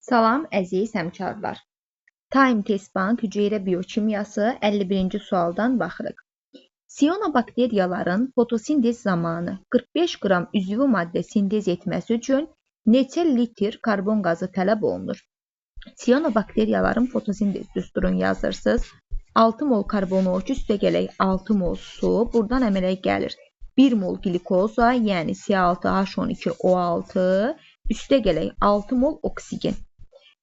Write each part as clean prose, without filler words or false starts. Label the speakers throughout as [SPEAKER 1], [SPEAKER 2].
[SPEAKER 1] Salam əziz həmkarlar. Time Test Bank hüceyrə biokimyası 51-ci sualdan baxırıq. Siyonobakteriyaların fotosintez zamanı 45 qram üzvü maddə sintez etməsi üçün neçə litr karbon qazı tələb olunur? Siyonobakteriyaların fotosintez düsturunu yazırsınız. 6 mol karbondioksid üstə gələk 6 mol su. Buradan əmələ gəlir 1 mol glikoza, yəni C6H12O6, üstə gələk 6 mol oksigen.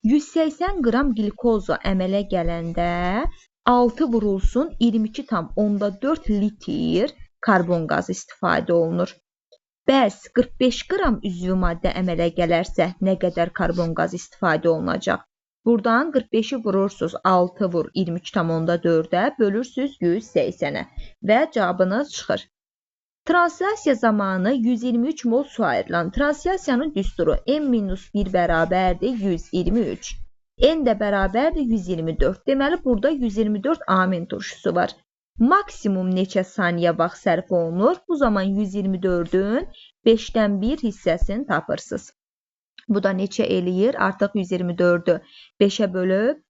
[SPEAKER 1] 180 qram glikoza əmələ gələndə 6 vurulsun 22,4 litr karbon qazı istifadə olunur. Bəs 45 qram üzvü maddə əmələ gələrsə nə qədər karbon qazı istifadə olunacaq? Buradan 45-i vurursunuz 6 vur 22,4-ə bölürsünüz 180-ə və cavabınız çıxır. Translasiya zamanı 123 mol su ayrılan translasiyanın düsturu n-1 bərabərdir 123. N də bərabərdir 124. Deməli, burada 124 amin turşusu var. Maksimum neçə saniyə vaxt sərf olunur? Bu zaman 124-ün 5-dən 1 hissəsini tapırsınız. Bu da neçə eləyir? Artıq 124-ü 5-ə bölüb,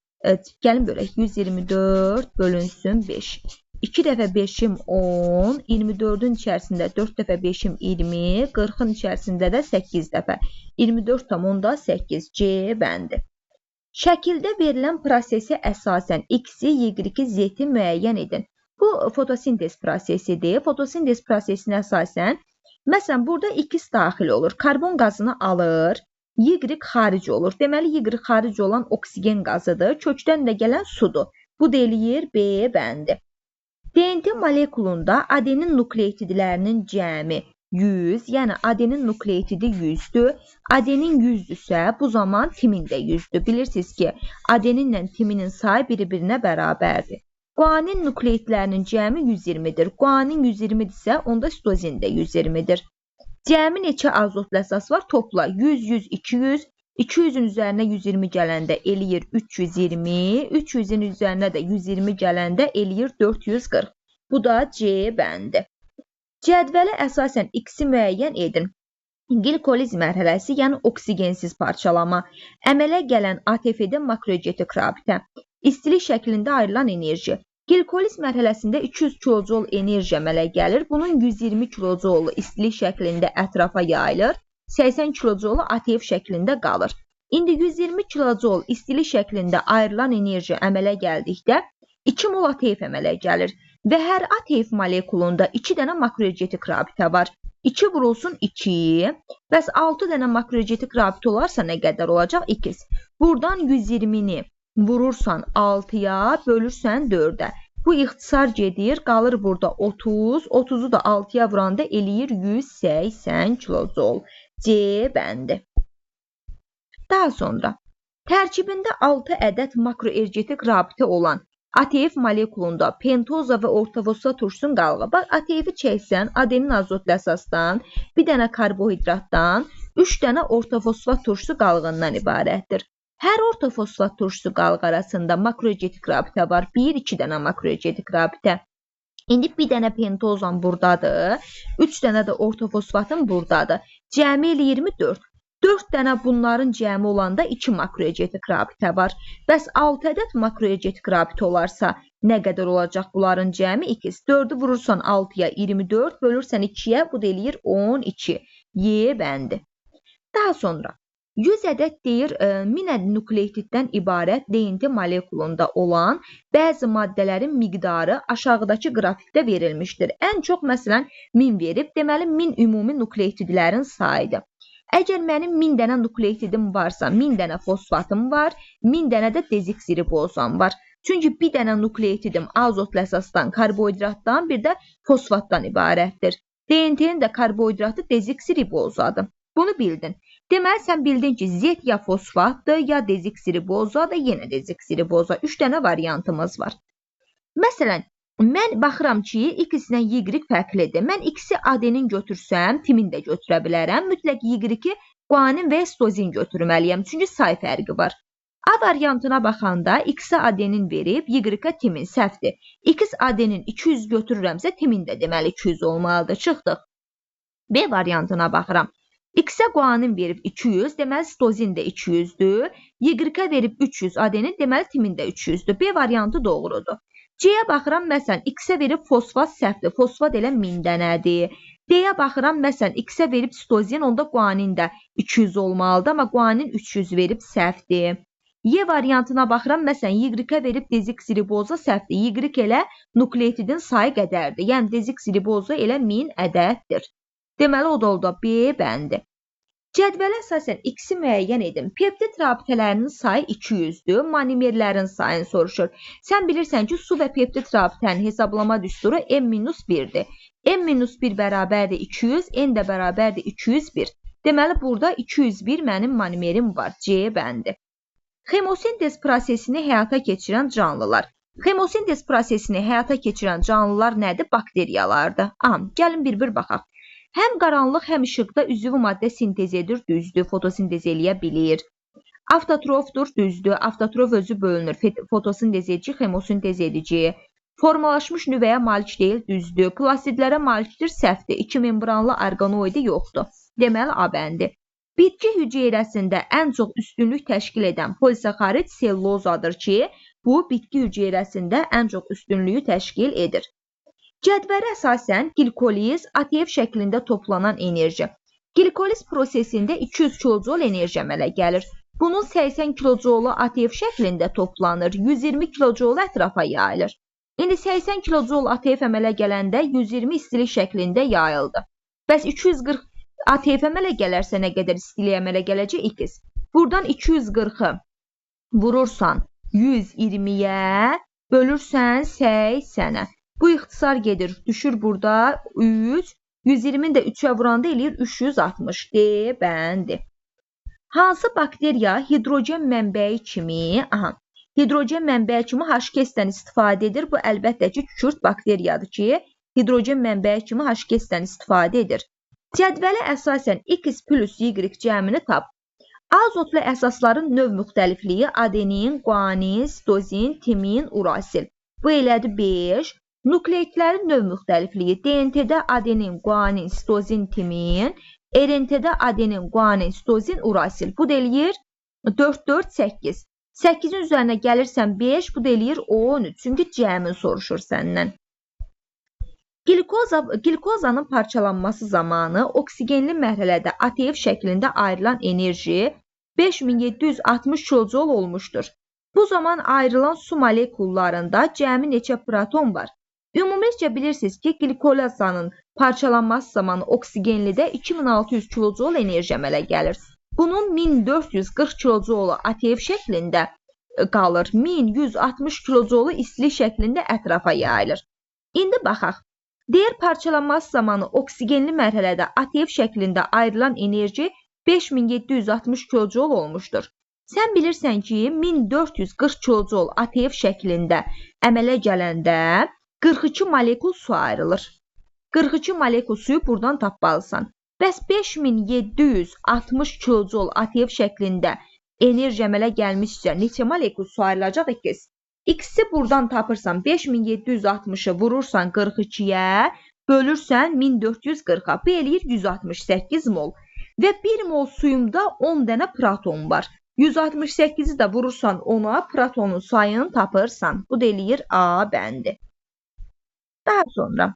[SPEAKER 1] gəlin bölək 124 bölünsün 5. 2 dəfə 5-im 10, 24-ün içərisində 4 dəfə 5-im 20, 40-ın içərisində də 8 dəfə. 24,8 C bəndi. Şəkildə verilən prosesi əsasən X-i, Y-i, Z-i müəyyən edin. Bu fotosintez prosesidir. Fotosintez prosesinə əsasən, məsələn, burada X daxil olur. Karbon qazını alır, Y xaric olur. Deməli, Y xaric olan oksigen qazıdır. Kökdən də gələn sudur. Bu da eləyir B bəndi. DNT molekulunda adenin nukleotidlərinin cəmi 100, yəni adenin nukleotidi 100-dür. Adenin 100-dürsə, bu zaman timin də 100-dür. Bilirsiniz ki, adeninlə timinin sayı bir-birinə bərabərdir. Guanin nukleotidlərinin cəmi 120-dir. Guanin 120-dirsə, onda sitozin də 120-dir. Cəmi neçə azotlu əsas var? Topla 100, 100, 200. 200-ün üzərinə 120 gələndə eləyir 320, 300-ün üzərinə də 120 gələndə eləyir 440. Bu da C bəndi. Cədvələ əsasən X-i müəyyən edin. Glikoliz mərhələsi, yəni oksigensiz parçalama. Əmələ gələn ATF-də makrogetik rabitə. İstilik şəklində ayrılan enerji. Glikoliz mərhələsində 200 kilojol enerji əmələ gəlir. Bunun 120 kilojolu istilik şəklində ətrafa yayılır. 80 kilojolu ATF şəklində qalır. İndi 120 kilojol istilik şəklində ayrılan enerji əmələ gəldikdə 2 mol ATF əmələ gəlir və hər ATF molekulunda 2 dənə makrogetik rabitə var. 2 vurulsun 2, bəs 6 dənə makrogetik rabitə olarsa nə qədər olacaq? 2. Buradan 120-ni vurursan 6-ya, bölürsən 4-ə. Bu ixtisar gedir, qalır burada 30, 30-u da 6-ya vuranda eləyir 180 kilojol. C bəndi. Daha sonra, tərkibində 6 ədəd makroenergetik rabitə olan ATF molekulunda pentoza və ortofosfat turşusun qalığı. Bax, ATF-i çəksən, adenin azotlu əsasdan, bir dənə karbohidratdan, 3 dənə ortofosfat turşusu qalığından ibarətdir. Hər ortofosfat turşusu qalığı arasında makroenergetik rabitə var. 1-2 dənə makroenergetik rabitə. İndi bir dənə pentozan buradadır, 3 dənə də ortofosfatın buradadır. Cəmi ilə 24. 4 dənə bunların cəmi olanda 2 makroenergetik rabitə var. Bəs 6 ədəd makroenergetik rabitə olarsa nə qədər olacaq bunların cəmi? 2. 4-ü vurursan 6-ya 24, bölürsən 2-yə, bu da eləyir 12. Y bəndi. Daha sonra 100 ədəd deyir 1000 ədəd nukleotiddən ibarət DNT molekulunda olan bəzi maddələrin miqdarı aşağıdakı qrafikdə verilmişdir. Ən çox məsələn 1000 verib, deməli 1000 ümumi nukleotidlərin sayıdır. Əgər mənim 1000 dənə nukleotidim varsa, 1000 dənə fosfatım var, 1000 dənə də dezoksiribozam var. Çünki bir dənə nukleotidim azotlu əsasdan, karbohidratdan, bir də fosfatdan ibarətdir. DNT-nin də karbohidratı dezoksiribozadır. Bunu bildin. Deməli, sən bildin ki, Z ya fosfatdır, ya dezoksiriboza da yenə dezoksiriboza. 3 dənə variantımız var. Məsələn, mən baxıram ki, X-lə Y fərqlidir. Mən X-i adenin götürsəm, timin də götürə bilərəm. Mütləq Y-i guanin və sitozin götürməliyəm. Çünki say fərqi var. A variantına baxanda X-i adenin verib, Y-ə timin səhvdir. X adenin 200 götürürəmsə, timin də deməli 200 olmalıdır. Çıxdıq. B variantına baxıram. X-ə guanin verib 200, deməli sitozin də 200-dür. Y-ə verib 300 adenin, deməli timin də 300-dür. B variantı doğrudur. C-yə baxıram, məsələn, X-ə verib fosfat səhvdir. Fosfat elə 1000 dənədir. D-yə baxıram, məsələn, X-ə verib sitozin, onda guanin də 200 olmalıdır, amma guanin 300 verib səhvdir. Y variantına baxıram, məsələn, Y-ə verib dezoksiriboza səhvdir. Y elə nukleotidin sayı qədərdir. Yəni dezoksiriboza elə 1000 ədəddir. Deməli, o da oldu B bəndi. Cədvələ əsasən X-i müəyyən edin. Peptid rabitələrinin sayı 200-dür. Monomerlərin sayını soruşur. Sən bilirsən ki, su və peptid rabitənin hesablama düsturu M-1-dir. M-1 bərabərdir 200, N də bərabərdir 201. Deməli, burada 201 mənim monomerim var. C bəndi. Xemosintez prosesini həyata keçirən canlılar. Xemosintez prosesini həyata keçirən canlılar nədir? Bakteriyalardır. Gəlin bir-bir baxaq. Həm qaranlıq, həm işıqda üzvü maddə sintez edir, düzdür, fotosintez eləyə bilir. Avtotrofdur, düzdür, avtotrof özü bölünür, fotosintez edici, xemosintez edici. Formalaşmış nüvəyə malik deyil, düzdür, plastidlərə malikdir, səhvdir, iki membranlı orqanoidi yoxdur. Deməli, A bəndi. Bitki hüceyrəsində ən çox üstünlük təşkil edən polisaxarid sellulozadır ki, bu bitki hüceyrəsində ən çox üstünlüyü təşkil edir. Cədvələ əsasən glikoliz ATF şəklində toplanan enerji. Glikoliz prosesində 200 kilojul enerji əmələ gəlir. Bunun 80 kilojulu ATF şəklində toplanır, 120 kilojul ətrafa yayılır. İndi 80 kilojul ATF əmələ gələndə 120 istilik şəklində yayıldı. Bəs 240 ATF əmələ gələrsə nə qədər istilik əmələ gələcək? X. Buradan 240-ı vurursan 120-yə, bölürsən 80-ə. Bu ixtisar gedir, düşür burada 3, 120-ni də 3-ə vuranda eləyir 360. D bəndi. Hansı bakteriya hidrogen mənbəyi kimi, hidrogen mənbəyi kimi H2-dən istifadə edir? Bu əlbəttə ki, kükürt bakteriyadır ki, hidrogen mənbəyi kimi H2-dən istifadə edir. Cədvələ əsasən X plus Y cəmini tap. Azotlu əsasların növ müxtəlifliyi adenin, guanin, sitozin, timin, urasil. Bu elədi 5. Nukleotlərin növ müxtəlifliyi DNT-də adenin, guanin, sitozin, timin, RNT-də adenin, guanin, sitozin, urasil. Bu da eləyir 4, 4, 8. 8-in üzərinə gəlirsən 5, bu da eləyir 13. Çünki cəmin soruşur səndən. Glikozanın parçalanması zamanı oksigenli mərhələdə ATF şəklində ayrılan enerji 5760 kilojul olmuşdur. Bu zaman ayrılan su molekullarında cəmi neçə proton var? Ümumiyyətcə bilirsiniz ki, glikozanın parçalanması zamanı oksigenlidə 2600 kilojul enerji əmələ gəlir. Bunun 1440 kilojulu ATF şəklində qalır, 1160 kilojulu istilik şəklində ətrafa yayılır. İndi baxaq. Deyir parçalanması zamanı oksigenli mərhələdə ATF şəklində ayrılan enerji 5760 kilojul olmuşdur. Sən bilirsən ki, 1440 kilojul ATF şəklində əmələ gələndə 42 molekul su ayrılır. 42 molekul suyu buradan tapmalısan. Bəs 5760 kilojul ATF şəklində enerji əmələ gəlmişsə neçə molekul su ayrılacaq ki? X-i buradan tapırsan 5760-ı vurursan 42-yə, bölürsən 1440-a. Bu eləyir 168 mol. Və 1 mol suyumda 10 dənə proton var. 168-i də vurursan 10-a, protonun sayını tapırsan. Bu da eləyir A bəndi. Daha sonra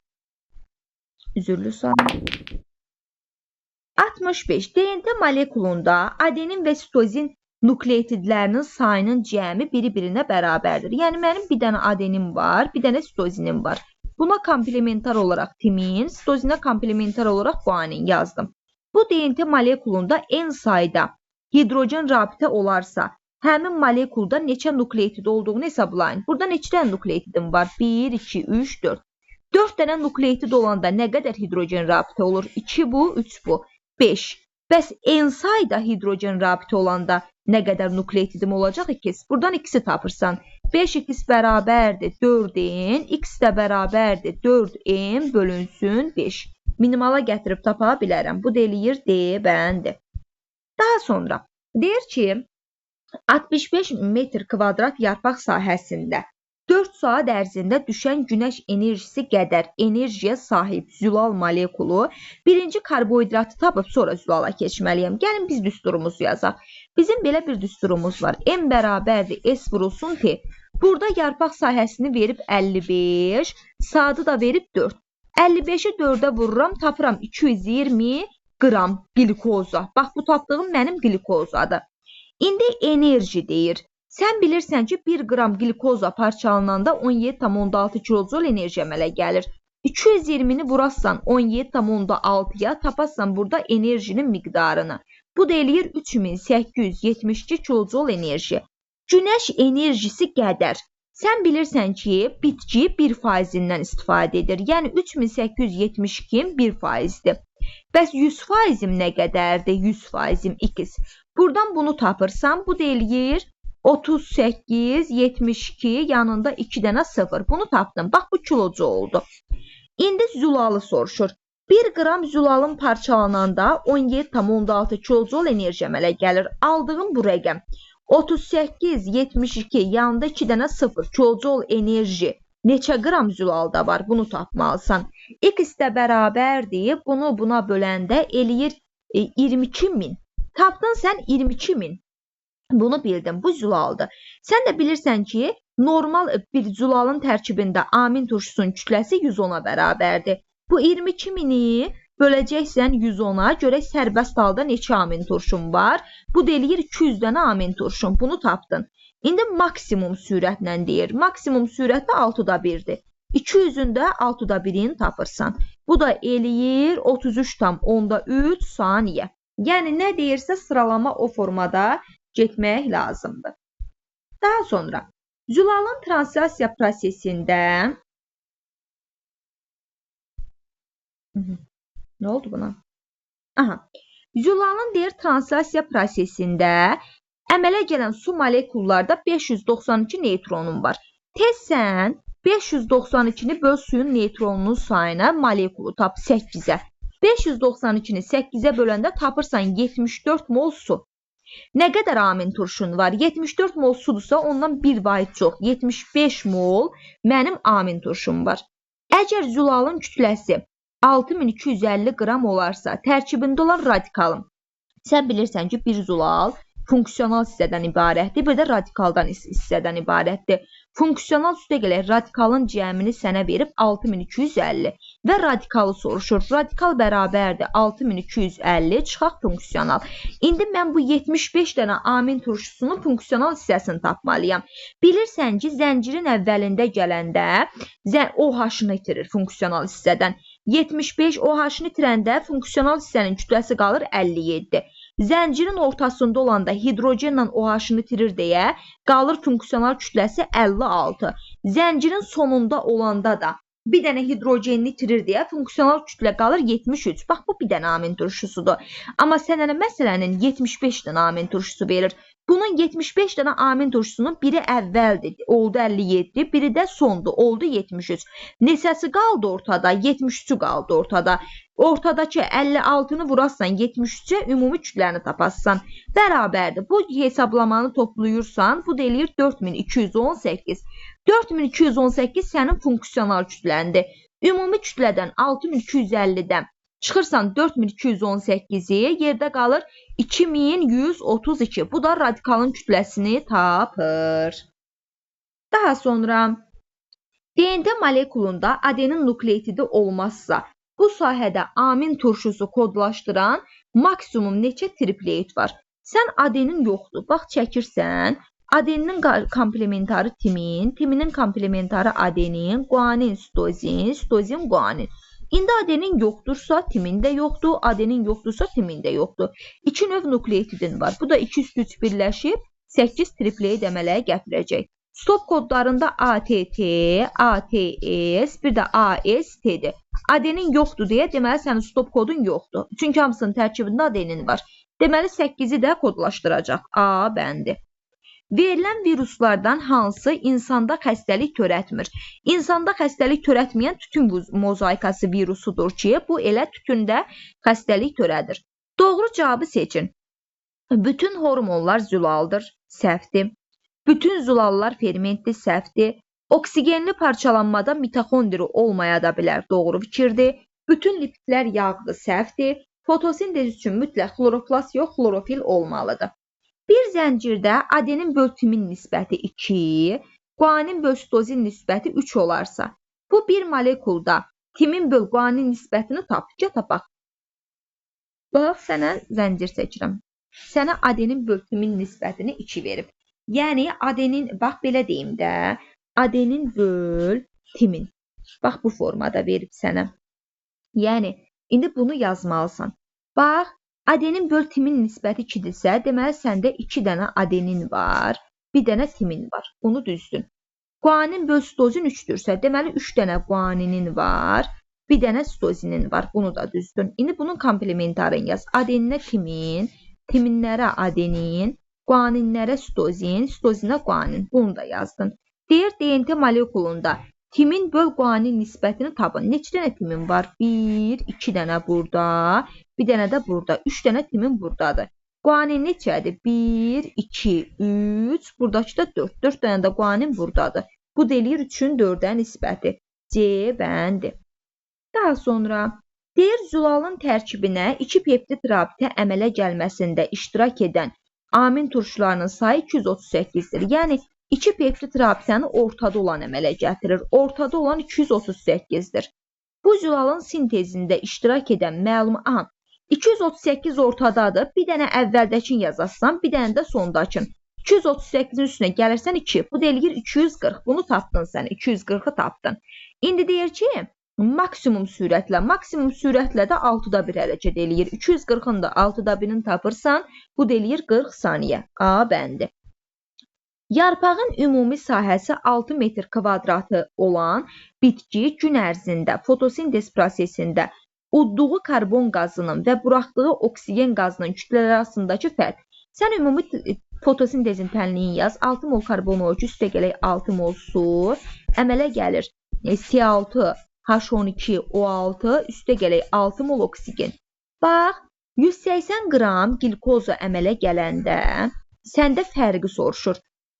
[SPEAKER 1] üzürlü sayı 65. DNT molekulunda adenin və sitozin nukleotidlərinin sayının cəmi biri-birinə bərabərdir. Yəni, mənim bir dənə adenim var, bir dənə sitozinim var. Buna komplementar olaraq timin, sitozinə komplementar olaraq guanin yazdım. Bu DNT molekulunda n sayda hidrogen rabitə olarsa, həmin molekulda neçə nukleotid olduğunu hesablayın. Burada neçə dənə nukleotidim var? 1, 2, 3, 4. 4 dənə nukleotid olanda nə qədər hidrogen rabitə olur? 2 bu, 3 bu, 5. Bəs n sayda hidrogen rabitə olanda nə qədər nukleotidim olacaq? 2. Buradan x-i tapırsan. 5x bərabərdir 4n, x də bərabərdir 4n bölünsün 5. Minimala gətirib tapa bilərəm. Bu da eləyir D bəndi. Daha sonra deyir ki, 65 metr kvadrat yarpaq sahəsində 4 saat ərzində düşən günəş enerjisi qədər enerjiyə sahib zülal molekulu birinci karbohidratı tapıb sonra zülala keçməliyəm. Gəlin biz düsturumuzu yazaq. Bizim belə bir düsturumuz var. M bərabərdir S vurulsun T. Burada yarpaq sahəsini verib 55, saatı da verib 4. 55'i 4'e vururam, tapıram 220 qram glikoza. Bax, bu tapdığım mənim glikozadır. İndi enerji deyir. Sən bilirsən ki, 1 qram glikoza parçalananda 17,6 kilojul enerji əmələ gəlir. 220'ni vurarsan 17,6'ya tapasan burada enerjinin miqdarını. Bu da eləyir 3872 kilojul enerji. Günəş enerjisi qədər. Sən bilirsən ki, bitki 1%-dən istifadə edir. Yəni 3872'in 1%'dir. Bəs 100%im nə qədərdir? 100%im x. Buradan bunu tapırsam, bu da eləyir 38, 72, yanında 2 dənə 0. Bunu tapdım. Bax, bu kilocu oldu. İndi zülalı soruşur. 1 qram zülalın parçalananda 17,6 kilojul enerji əmələ gəlir. Aldığım bu rəqəm 38, 72, yanında 2 dənə 0 kilojul enerji neçə qram zülalda var? Bunu tapmalısan. X də bərabərdir. Bunu buna böləndə eləyir 22.000. Tapdın sən 22.000. Bunu bildim. Bu zülaldır. Sən də bilirsən ki, normal bir zülalın tərkibində amin turşusunun kütləsi 110'a bərabərdir. Bu 22.000'i böləcəksən 110'a, görək sərbəst halda neçə amin turşun var. Bu deyir 200 dənə amin turşun. Bunu tapdın. İndi maksimum sürətlə deyir. Maksimum sürətdə 6'da 1'dir. 200'ün də 6'da 1'ini tapırsan. Bu da eləyir 33,3 saniyə. Yəni nə deyirsə sıralama o formada getmək lazımdır. Daha sonra zülalın translasiya prosesində nə oldu buna? Aha. Zülalın deyir translasiya prosesində əmələ gələn su molekullarda 592 neutronun var. Tez sən 592'ni böl suyun neutronunun sayına, molekulu tap 8'e. 592'ni 8'e böləndə tapırsan 74 mol su. Nə qədər amin turşun var? 74 mol sudursa ondan 1 vahid çox. 75 mol mənim amin turşum var. Əgər zülalın kütləsi 6250 qram olarsa, tərkibində olan radikalım. Sən bilirsən ki, bir zülal funksional hissədən ibarətdir, bir də radikaldan hissədən ibarətdir. Funksional üstəgələ radikalın cəmini sənə verib 6250 və radikalı soruşur. Radikal bərabərdir 6250, çıxaq funksional. İndi mən bu 75 dənə amin turşusunun funksional hissəsini tapmalıyam. Bilirsən ki, zəncirin əvvəlində gələndə OH-ını itirir funksional hissədən. 75 OH-ını itirəndə funksional hissənin kütləsi qalır 57. Zəncirin ortasında olanda hidrogenlə OH-ını itirir deyə qalır funksional kütləsi 56. Zəncirin sonunda olanda da bir dənə hidrogenini itirir deyə funksional kütlə qalır 73. Bax, bu bir dənə amin turşusudur. Amma sənə məsələnin 75 dənə amin turşusu verir. Bunun 75 dənə amin turşusunun biri əvvəldir, oldu 57, biri də sondur, oldu 73. Neçəsi qaldı ortada? 73'ü qaldı ortada. Ortadakı 56'nı vurarsan 73'e ümumi kütləni tapassan. Bərabərdir. Bu hesablamanı toplayırsan, bu da eləyir 4218. 4218 sənin funksional kütləndir. Ümumi kütlədən 6250'dən çıxırsan 4218'i, yerdə qalır 2132. Bu da radikalın kütləsini tapır. Daha sonra DNT molekulunda adenin nukleotidi olmazsa, bu sahədə amin turşusu kodlaşdıran maksimum neçə triplet var? Sən adenin yoxdur. Bax, çəkirsən. Adeninin komplementarı timin, timinin komplementarı adenin, guanin, sitozin, sitozin, guanin. İndi adenin yoxdursa, timin də yoxdur, adenin yoxdursa, timin də yoxdur. 2 növ nukleotidin var. Bu da 2 üstü 3 birləşib 8 triplet əmələ gətirəcək. Stop kodlarında ATT, ATS, bir də AST'dir. Adenin yoxdur deyə deməli sənin stop kodun yoxdur. Çünki hamısının tərkibində adenin var. Deməli 8'i də kodlaşdıracaq. A bəndi. Verilən viruslardan hansı insanda xəstəlik törətmir? İnsanda xəstəlik törətməyən tütün mozaikası virusudur ki, bu elə tütündə xəstəlik törədir. Doğru cavabı seçin. Bütün hormonlar zülaldır, səhvdir. Bütün zülallar fermentdir, səhvdir. Oksigenli parçalanmada mitoxondri olmaya da bilər. Doğru fikirdir. Bütün lipidlər yağdır, səhvdir. Fotosintez üçün mütləq xloroplast yox, xlorofil olmalıdır. Bir zəncirdə adenin böl timin nisbəti 2, guanin böl sitozin nisbəti 3 olarsa, bu bir molekulda timin böl guanin nisbətini tap. Tapaq. Bax, sənə zəncir seçirəm. Sənə adenin böl timin nisbətini 2 verib. Yəni, adenin, bax, belə deyim də, adenin böl timin. Bax, bu formada verib sənə. Yəni, indi bunu yazmalısan. Bax, adenin böl timin nisbəti 2-dirsə, deməli, səndə 2 dənə adenin var, bir dənə timin var. Bunu düzdün. Guanin böl sitozin 3-dürsə, deməli, 3 dənə guaninin var, bir dənə sitozinin var. Bunu da düzdün. İndi bunun komplementarını yaz. Adeninə timin, timinlərə adenin, guaninlərə sitozin, sitozinə guanin. Bunu da yazdın. Deyir, DNT molekulunda timin böl guanin nisbətini tapın. Neçə dənə timin var? 1, 2 dənə burada, bir dənə də burada. 3 dənə timin buradadır. Guanin neçədir? 1, 2, 3, buradakı da 4. 4 dənə də guanin buradadır. Bu deyir 3-ün 4-ə nisbəti. C bəndi. Daha sonra deyir, zülalın tərkibinə 2 peptid rabitə əmələ gəlməsində iştirak edən amin turşularının sayı 238-dir. Yəni, 2 peptid rabitəni ortada olan əmələ gətirir. Ortada olan 238-dir. Bu zülalın sintezində iştirak edən məlum... 238 ortadadır. Bir dənə əvvəldəkin yazarsan, bir dənə də sondakın. 238-in üstünə gəlirsən 2. Bu deyir 240. Bunu tapdın sən. 240-ı tapdın. İndi deyir ki, maksimum sürətlə də 6-da 1 hərəkət eləyir. 240-ın da 6-da 1-ini tapırsan, bu deyir 40 saniyə. A bəndi. Yarpağın ümumi sahəsi 6 metr kvadratı olan bitki gün ərzində fotosintez prosesində udduğu karbon qazının və buraxdığı oksigen qazının kütlələri arasındakı fərq. Sən ümumi fotosintezin tənliyin yaz. 6 mol karbon O2 üstə gələk 6 mol su əmələ gəlir. C6 H12 O6 üstə gələk 6 mol oksigen. Bax, 180 qram glikoza əmələ gələndə səndə fərqi soruşur.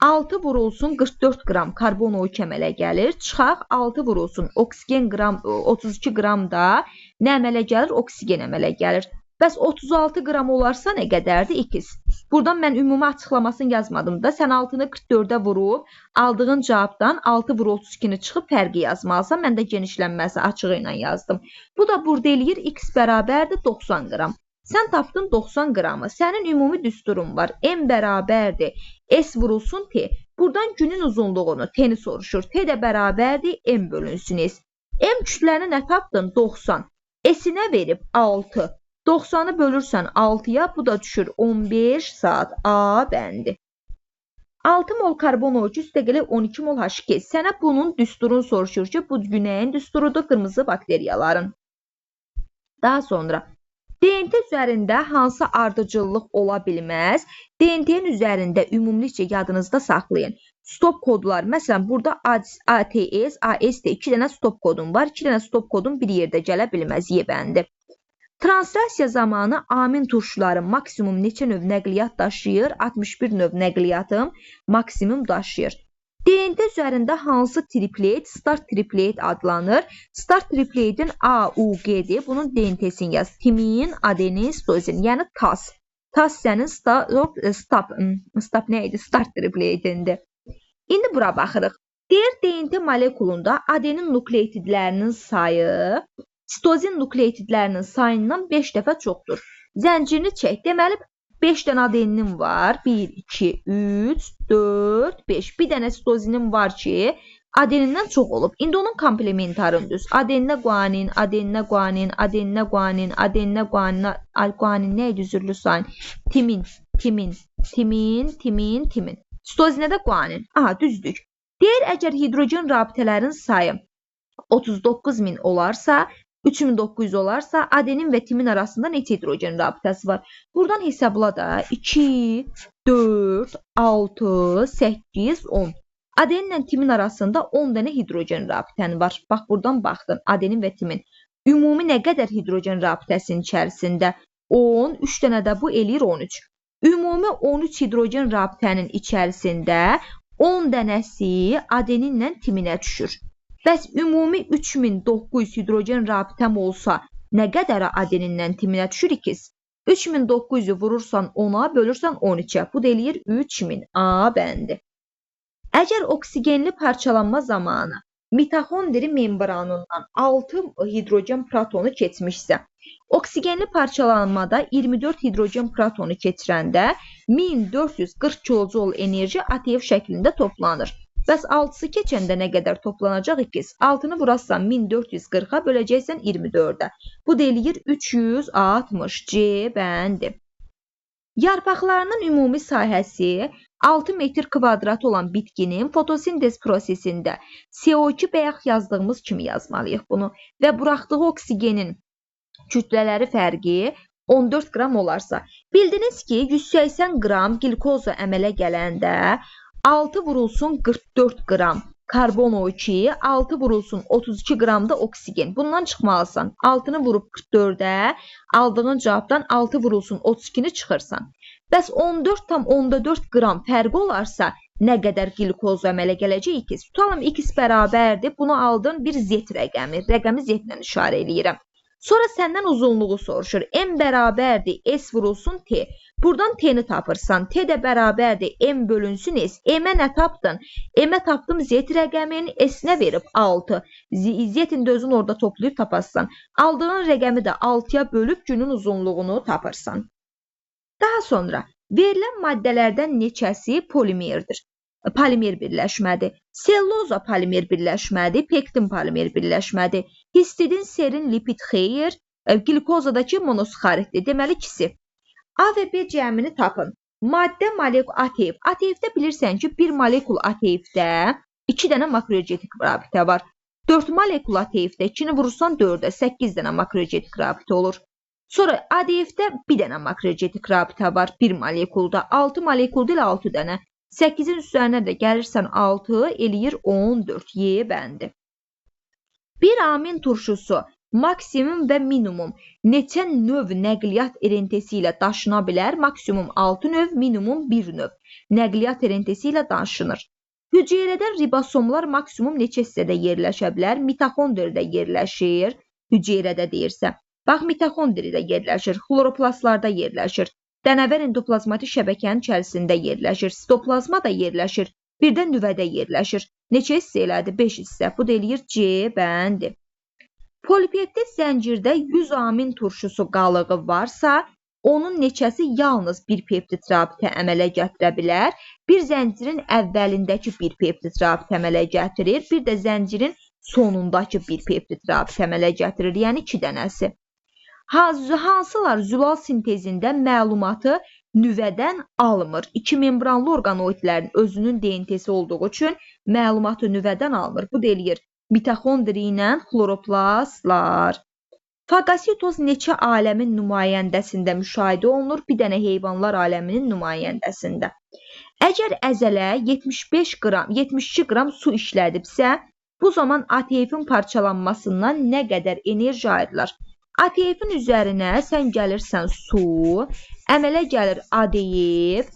[SPEAKER 1] 6 vurulsun 44 qram karbon O2 əmələ gəlir. Çıxaq 6 vurulsun oksigen qram 32 qram da nə əmələ gəlir? Oksigen əmələ gəlir. Bəs 36 qram olarsa nə qədərdir? 2. Buradan mən ümumi açıqlamasını yazmadım da. Sən 6-nı 44-ə vurub aldığın cavabdan 6 vur 32-ni çıxıb fərqi yazmalısan. Mən də genişlənməsi açığı ilə yazdım. Bu da burada eləyir x bərabərdir 90 qram. Sən tapdın 90 qramı. Sənin ümumi düsturun var. M bərabərdir. S vurulsun T. Buradan günün uzunluğunu T-ni soruşur. T də bərabərdir. M bölünsün S. M kütləni nə tapdın? 90. S-inə verib 6. 90-ı bölürsən 6-ya. Bu da düşür 15 saat. A bəndi. 6 mol karbon O2 üstə gələk 12 mol H2. Sənə bunun düsturunu soruşur ki, bu günəyin düsturudur, qırmızı bakteriyaların. Daha sonra DNT üzərində hansı ardıcıllıq ola bilməz? DNT-nin üzərində ümumilikcə yadınızda saxlayın. Stop kodlar. Məsələn, burada ATS, AST 2 dənə stop kodun var. 2 dənə stop kodun bir yerdə gələ bilməz. Yebəndi. Translasiya zamanı amin turşuları maksimum neçə növ nəqliyyat daşıyır? 61 növ nəqliyyatım maksimum daşıyır. DNT üzərində hansı triplet start triplet adlanır? Start tripletin A, U, G-dir. Bunun DNT-sini yaz. Timin, adenin, sitozin. Yəni TAS. TAS sənin stop nə idi? Start tripletindir. İndi bura baxırıq. Deyir, DNT molekulunda adenin nukleotidlərinin sayı sitozin nukleotidlərinin sayından 5 dəfə çoxdur. Zəncirini çək. Deməli, 5 dənə adeninin var. 1, 2, 3, 4, 5. Bir dənə sitozinin var ki, adenindən çox olub. İndi onun komplementarını düz. Adeninə guanin, adeninə guanin, adeninə guanin, adeninə guanin, guanin nə idi üzürlü sayın? Timin, timin, timin, timin, timin. Sitozinə də guanin. Aha, düzdük. Deyir, əgər hidrogen rabitələrin sayı 39.000 olarsa, 3900 olarsa, adenin və timin arasında neçə hidrogen rabitəsi var? Buradan hesabla da 2, 4, 6, 8, 10. Adeninlə timin arasında 10 dənə hidrogen rabitəni var. Bax, buradan baxdın, adenin və timin. Ümumi nə qədər hidrogen rabitəsinin içərisində? 10, 3 dənə də bu eləyir 13. Ümumi 13 hidrogen rabitənin içərisində 10 dənəsi adeninlə timinə düşür. Bəs ümumi 3900 hidrogen rabitəm olsa, nə qədərə adeninlə timinə düşür ikiz? 3900'ü vurursan 10'a, bölürsən 13'e. Bu da eləyir 3000. A bəndi. Əgər oksigenli parçalanma zamanı mitoxondri membranından 6 hidrogen protonu keçmişsə, oksigenli parçalanmada 24 hidrogen protonu keçirəndə 1440 kilojul enerji ATF şəklində toplanır. Bəs 6'sı keçəndə nə qədər toplanacaq ikiz? 6'nı vurarsan 1440'a, böləcəksən 24'ə. Bu da eləyir 360. C bəndi. Yarpaqlarının ümumi sahəsi 6 metr kvadrat olan bitkinin fotosintez prosesində CO2 bayaq yazdığımız kimi yazmalıyıq bunu və buraxdığı oksigenin kütlələri fərqi 14 qram olarsa, bildiniz ki 180 qram glikoza əmələ gələndə 6 vurulsun 44 qram karbon O2, 6 vurulsun 32 qram da oksigen. Bundan çıxmalısan. 6'nı vurub 44'ə, aldığın cavabdan 6 vurulsun 32'ni çıxırsan. Bəs 14,4 qram fərqi olarsa, nə qədər glikoza əmələ gələcək ikiz? Tutalım x bərabərdir. Bunu aldın bir z rəqəmi. Rəqəmi z ilə işarə eləyirəm. Sonra səndən uzunluğu soruşur. M bərabərdir, S vurulsun T. Buradan T'ni tapırsan. T də bərabərdir, M bölünsün S. M-ə nə tapdın? M-ə tapdım Z rəqəmin, S-nə verib 6. Z-in də özün orada toplayıb tapassan. Aldığın rəqəmi də 6'ya bölüb günün uzunluğunu tapırsan. Daha sonra verilən maddələrdən neçəsi polimerdir? Polimer birləşmədir. Selloza polimer birləşmədir. Pektin polimer birləşmədir. Histidin, serin, lipid xeyir. Glikozadakı monosxariddir. Deməli ikisi. A və B cəmini tapın. Maddə molekul ATF. ATF-də bilirsən ki, bir molekul ATF-də 2 dənə makrogenetik rabitə var. 4 molekul ATF-də 2'ni vurursan 4'ə 8 dənə makrogenetik rabitə olur. Sonra ADF-də bir dənə makrogenetik rabitə var bir molekulda. 6 molekulda ilə 6 dənə. 8'in üzərinə də gəlirsən 6 eləyir 14. Y bəndi. Bir amin turşusu maksimum və minimum neçə növ nəqliyyat erintisi ilə daşına bilər? Maksimum 6 növ, minimum 1 növ nəqliyyat erintisi ilə daşınır. Hüceyrədə ribosomlar maksimum neçə hissədə yerləşə bilər? Mitoxondrida yerləşir. Hüceyrədə deyirsə. Bax, mitoxondrida yerləşir, xloroplastlarda yerləşir. Dənəvər endoplazmatik şəbəkənin içərisində yerləşir. Sitoplazma da yerləşir. Bir də nüvədə yerləşir. Neçə hissə elədi? 5 hissə. Bu da eləyir C bəndi. Polipeptid zəncirdə 100 amin turşusu qalığı varsa, onun neçəsi yalnız bir peptid rabitə əmələ gətirə bilər? Bir zəncirin əvvəlindəki bir peptid rabitə əmələ gətirir, bir də zəncirin sonundakı bir peptid rabitə əmələ gətirir, yəni 2 dənəsi. Hansılar zülal sintezində məlumatı nüvədən almır? İki membranlı orqanoidlərin özünün DNT-si olduğu üçün məlumatı nüvədən almır. Bu da eləyir mitoxondri ilə xloroplastlar. Fagositoz neçə aləmin nümayəndəsində müşahidə olunur? Bir dənə heyvanlar aləminin nümayəndəsində. Əgər əzələ 72 qram su işlədibsə, bu zaman ATF-in parçalanmasından nə qədər enerji ayrılır? ATF-in üzərinə sən gəlirsən su, əmələ gəlir ADF,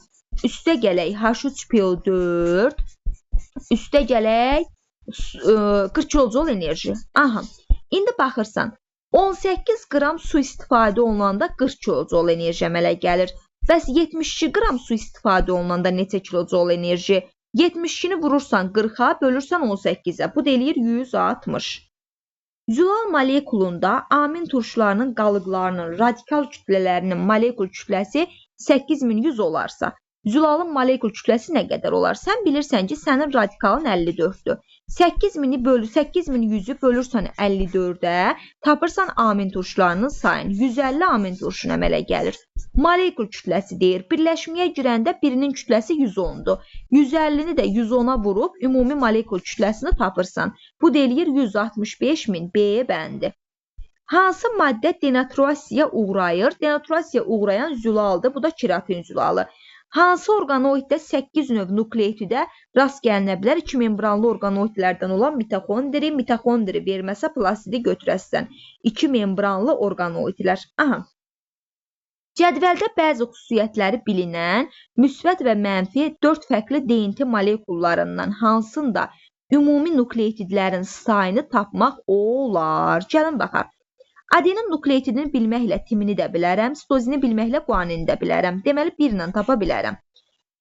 [SPEAKER 1] üstə gələk H3PO4, üstə gələk 40 kilojul enerji. Aha, indi baxırsan, 18 qram su istifadə olunanda 40 kilojul enerji əmələ gəlir. Bəs 72 qram su istifadə olunanda neçə kilojul enerji? 72'ni vurursan 40'a, bölürsən 18'ə. Bu da eləyir 160. Zülal molekulunda amin turşularının qalıqlarının radikal kütlələrinin molekul kütləsi 8100 olarsa, zülalın molekul kütləsi nə qədər olar? Sən bilirsən ki, sənin radikalın 54'dür. 8100'ü bölürsən 54'ə, tapırsan amin turşularının sayını. 150 amin turşun əmələ gəlir. Molekul kütləsi deyir. Birləşməyə girəndə birinin kütləsi 110'dur. 150'ni də 110'a vurub ümumi molekul kütləsini tapırsan. Bu da eləyir 165.000. B bəndi. Hansı maddə denaturasiyaya uğrayır? Denaturasiyaya uğrayan zülaldır. Bu da keratin zülalı. Hansı orqanoiddə 8 növ nukleotidə rast gəlinə bilər? 2 membranlı orqanoidlərdən olan mitoxondri verməsə plastidi götürəsən. 2 membranlı orqanoidlər. Aha. Cədvəldə bəzi xüsusiyyətləri bilinən müsbət və mənfi 4 fərqli DNT molekullarından hansında ümumi nukleotidlərin sayını tapmaq olar? Gəlin baxaq. Adenin nukleotidini bilməklə timini də bilərəm, sitozini bilməklə guanini də bilərəm. Deməli, bir ilə tapa bilərəm.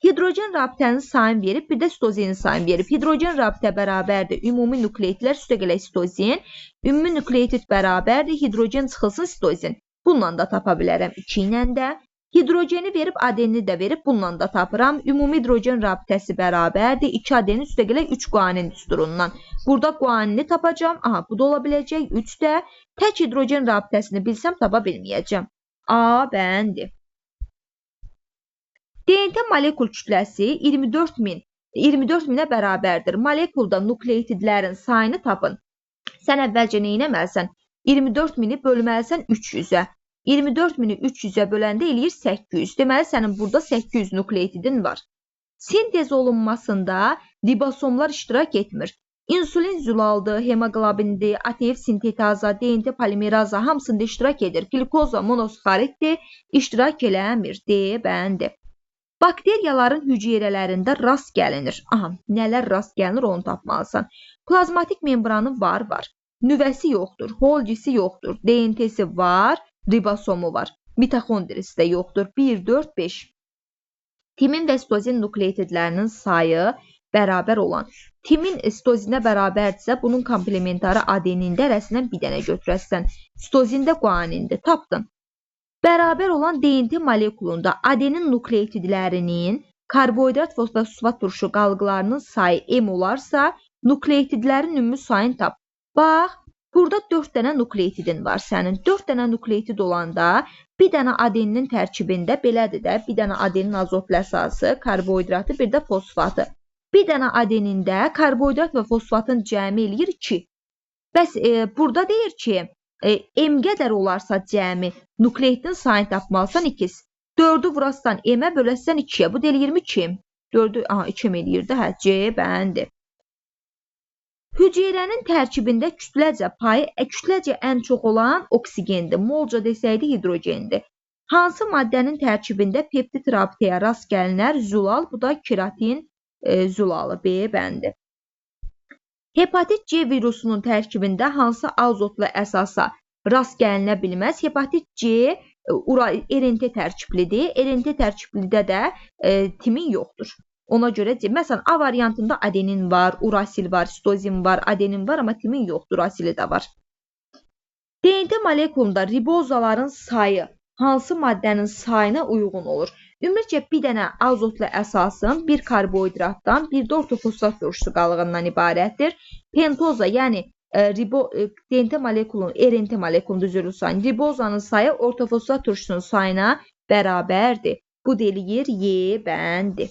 [SPEAKER 1] Hidrogen rabitənin sayını verib, bir də sitozinin sayını verib. Hidrogen rabitə bərabərdir ümumi nukleotidlər üstəgələ sitozin. Ümumi nukleotid bərabərdir hidrogen çıxılsın sitozin. Bununla da tapa bilərəm 2 ilə də. Hidrogeni verib, adenini də verib, bununla da tapıram. Ümumi hidrogen rabitəsi bərabərdir 2 adenin üstəgələ 3 guanin düsturundan. Burada guanini tapacağım. Aha, bu da ola biləcək 3 də. Tək hidrogen rabitəsini bilsəm tapa bilməyəcəm. A bəndi. DNT molekul kütləsi 24.000-ə bərabərdir. Molekulda nukleotidlərin sayını tapın. Sən əvvəlcə nə etməlisən? 24.000-i bölməlisən 300-ə. 24.000-i 300-ə böləndə eləyir 800. Deməli, sənin burada 800 nukleotidin var. Sintez olunmasında ribosomlar iştirak etmir. İnsulin zülaldır, hemoglobindir, ATF sintetaza, DNT polimeraza hamısında iştirak edir. Glikoza, monosxariddir, iştirak eləmir. D bəndi. Bakteriyaların hüceyrələrində rast gəlinir. Aha, nələr rast gəlinir onu tapmalısan. Plazmatik membranı var. Nüvəsi yoxdur, Golgisi yoxdur, DNT'si var, ribosomu var. Mitoxondrisi də yoxdur. 1, 4, 5. Timin və sitozin nukleotidlərinin sayı bərabər olan. Timin sitozinə bərabərdirsə, bunun komplementarı adenində rəsindən bir dənə götürəsən. Sitozində guanində tapdın. Bərabər olan DNT molekulunda adenin nukleotidlərinin karbohidrat fosfat turşu qalğılarının sayı M olarsa, nukleotidlərin ümumi sayını tap. Bax, burada 4 dənə nukleotidin var sənin. 4 dənə nukleotid olanda bir dənə adeninin tərkibində belədir də, bir dənə adenin azotlu əsası, karbohidratı, bir də fosfatı. Bir dənə adenində karbohidrat və fosfatın cəmi eləyir 2. Bəs burada deyir ki, M qədər olarsa cəmi nukleotidin sayını tapmalısan 2. 4'ü vurassan M-ə böləsən 2'yə. Bu da 22. 4'ü 2 eləyir də, hə, C bəndi. Hüceyrənin tərkibində kütləcə ən çox olan oksigendir. Molca desəydi hidrogendir. Hansı maddənin tərkibində peptid rabitəyə rast gəlinər? Zülal, bu da keratin zülalı. B bəndi. Hepatit C virusunun tərkibində hansı azotlu əsasa rast gəlinə bilməz? Hepatit C RNT tərkiblidir. RNT tərkiblidə də timin yoxdur. Ona görə, məsələn, A variantında adenin var, urasil var, sitozin var, adenin var, amma timin yoxdur, urasili də var. DNT molekulunda ribozaların sayı hansı maddənin sayına uyğun olur? Ümumiyyətcə, bir dənə azotlu əsasın bir karbohidratdan, bir də ortofosfat turşusu qalığından ibarətdir. Pentoza, yəni DNT molekulunun, RNT molekulunun düzülü sayı, ribozanın sayı ortofosfat turşusunun sayına bərabərdir. Bu deyir Y bəndi.